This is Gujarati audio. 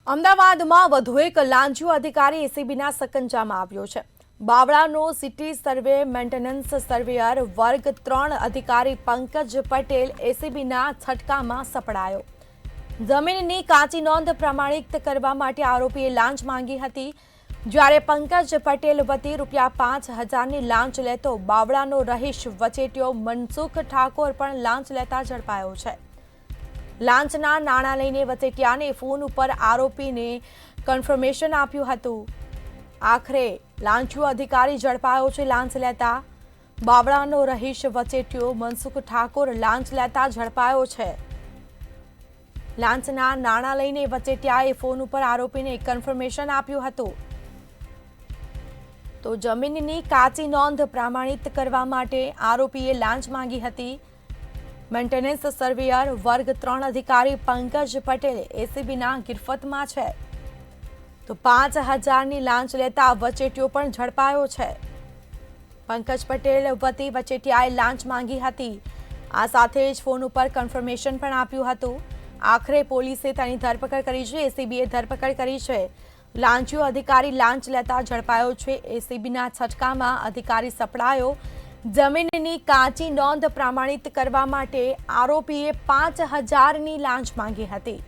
અમદાવાદમાં વધુ એક લાંચિયો અધિકારી એસીબીના સકંજામાં આવ્યો છે। બાવળાનો સિટી સર્વે મેન્ટેનન્સ સર્વેયર વર્ગ 3 અધિકારી પંકજ પટેલ એસીબીના છટકામાં સપડાયો। જમીનની કાચી નોંધ પ્રમાણિત કરવા માટે આરોપીએ લાંચ માંગી હતી, જ્યારે પંકજ પટેલ વતી ₹5,000ની લાંચ લેતો બાવળાનો રહીશ વચેટિયો મનસુખ ઠાકોર પણ લાંચ લેતા ઝડપાયો છે। લાંચના નાણાં લઈને વચેટિયાને ફોન ઉપર આરોપીને કન્ફર્મેશન આપ્યું હતું। આખરે લાંચિયો અધિકારી ઝડપાયો છે। લાંચ લેતા બાવળાનો રહીશ વચેટિયો મનસુખ ઠાકોર લાંચ લેતા ઝડપાયો છે। લાંચના નાણાં લઈને વચેટિયાએ ફોન ઉપર આરોપીને કન્ફર્મેશન આપ્યું હતું। તો જમીનની કાચી નોંધ પ્રમાણિત કરવા માટે આરોપીએ લાંચ માંગી હતી। મેન્ટેનન્સ સર્વેયર વર્ગ 3 અધિકારી પંકજ પટેલ એસીબીના ગિરફતમાં છે। તો 5,000ની લાંચ લેતા વચેટિયો પણ ઝડપાયો છે। પંકજ પટેલ વતી વચેટિયાએ લાંચ માંગી હતી। આ સાથે જ ફોન ઉપર કન્ફર્મેશન પણ આપ્યું હતું। આખરે પોલીસે તેની ધરપકડ કરી છે। એસીબીએ ધરપકડ કરી છે। લાંચિયો અધિકારી લાંચ લેતા ઝડપાયો છે। એસીબીના છટકામાં અધિકારી સપડાયો। જમીનની કાચી નોંધ પ્રમાણિત કરવા માટે આરોપીએ 5,000ની લાંચ માંગી હતી।